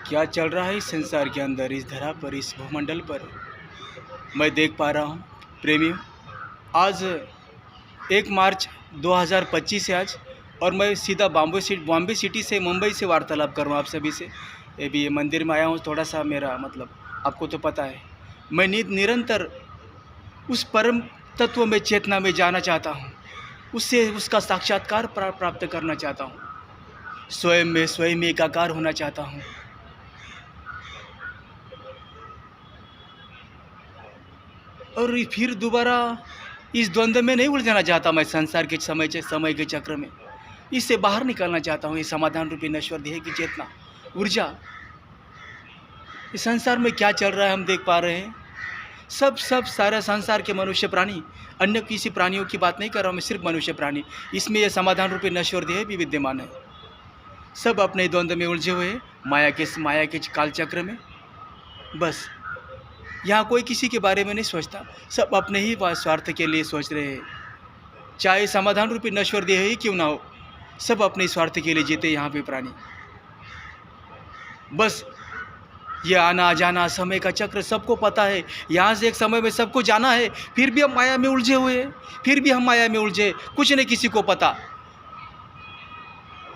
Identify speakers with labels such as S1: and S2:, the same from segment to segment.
S1: क्या चल रहा है इस संसार के अंदर, इस धरा पर, इस भूमंडल पर। मैं देख पा रहा हूँ प्रेमियों, आज 1 मार्च 2025 है आज, और मैं सीधा बॉम्बे सिटी से, मुंबई से वार्तालाप कर रहा हूँ आप सभी से। ये भी मंदिर में आया हूँ, थोड़ा सा मेरा मतलब आपको तो पता है, मैं निरंतर उस परम तत्व में, चेतना में जाना चाहता हूँ, उससे उसका साक्षात्कार प्राप्त करना चाहता हूँ, स्वयं में एकाकार होना चाहता हूँ। और फिर दोबारा इस द्वंद्व में नहीं उलझना चाहता मैं, संसार के समय के चक्र में इससे बाहर निकलना चाहता हूँ। ये समाधान रूपी नश्वर देह की चेतना, ऊर्जा, इस संसार में क्या चल रहा है हम देख पा रहे हैं। सब सारा संसार के मनुष्य प्राणी, अन्य किसी प्राणियों की बात नहीं कर रहा हूँ मैं, सिर्फ मनुष्य प्राणी, इसमें यह समाधान रूपी नश्वर देह भी विद्यमान है। सब अपने द्वंद्व में उलझे हुए हैं, माया के कालचक्र में। बस यहाँ कोई किसी के बारे में नहीं सोचता, सब अपने ही स्वार्थ के लिए सोच रहे हैं। चाहे समाधान रूपी नश्वर देह ही क्यों ना हो, सब अपने स्वार्थ के लिए जीते यहाँ पे प्राणी। बस ये आना जाना, समय का चक्र सबको पता है, यहाँ से एक समय में सबको जाना है, फिर भी हम माया में उलझे हुए हैं, फिर भी हम माया में उलझे, कुछ नहीं किसी को पता।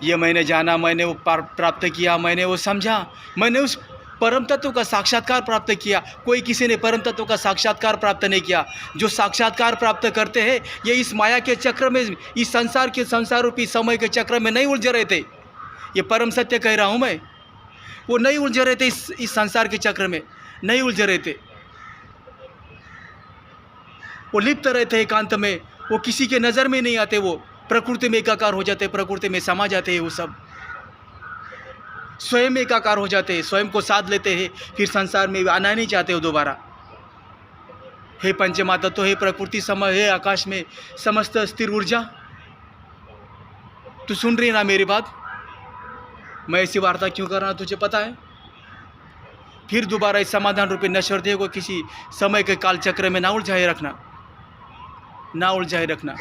S1: ये मैंने जाना, मैंने वो प्राप्त किया, मैंने वो समझा, मैंने उस परम तत्व का साक्षात्कार प्राप्त किया। कोई किसी ने परम तत्व का साक्षात्कार प्राप्त नहीं किया। जो साक्षात्कार प्राप्त करते हैं, ये इस माया के चक्र में, इस संसार रूपी समय के चक्र में नहीं उलझे रहे थे। ये परम सत्य कह रहा हूँ मैं, वो नहीं उलझे रहे थे, इस संसार के चक्र में नहीं उलझे रहे थे। वो लिप्त रहते हैं एकांत में, वो किसी के नज़र में नहीं आते, वो प्रकृति में एकाकार हो जाते, प्रकृति में समा जाते हैं। वो सब स्वयं एकाकार हो जाते हैं, स्वयं को साध लेते हैं, फिर संसार में आना नहीं चाहते हो दोबारा। हे पंचमा तत्व, हे प्रकृति समय, हे आकाश में समस्त स्थिर ऊर्जा, तू सुन रही ना मेरी बात? मैं ऐसी वार्ता क्यों कर रहा तुझे पता है? फिर दोबारा इस समाधान रूपी नश्वर देह को किसी समय के काल चक्र में ना उलझाए रखना, ना उलझाए रखना।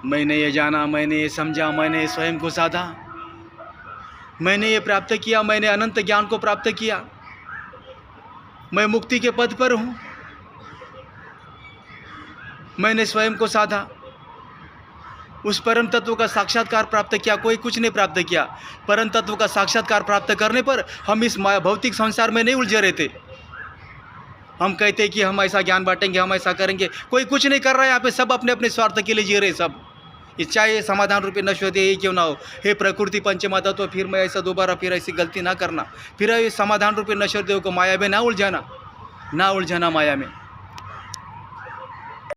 S1: मैंने ये जाना, मैंने ये समझा, मैंने स्वयं को साधा, मैंने ये प्राप्त किया, मैंने अनंत ज्ञान को प्राप्त किया, मैं मुक्ति के पद पर हूँ, मैंने स्वयं को साधा, उस परम तत्व का साक्षात्कार प्राप्त किया। कोई कुछ नहीं प्राप्त किया, परम तत्व का साक्षात्कार प्राप्त करने पर हम इस भौतिक संसार में नहीं उलझे रहते। हम कहते हैं कि हम ऐसा ज्ञान बांटेंगे, हम ऐसा करेंगे, कोई कुछ नहीं कर रहा है यहाँ पे, सब अपने अपने स्वार्थ के लिए जी रहे सब। चाहे समाधान रूपी नश्वर देह क्यों ना हो, हे प्रकृति पंचमा तत्व, फिर मैं ऐसा दोबारा फिर ऐसी गलती ना करना, फिर समाधान रूपी नश्वर देह को माया में ना उलझाना, ना उलझाना माया में।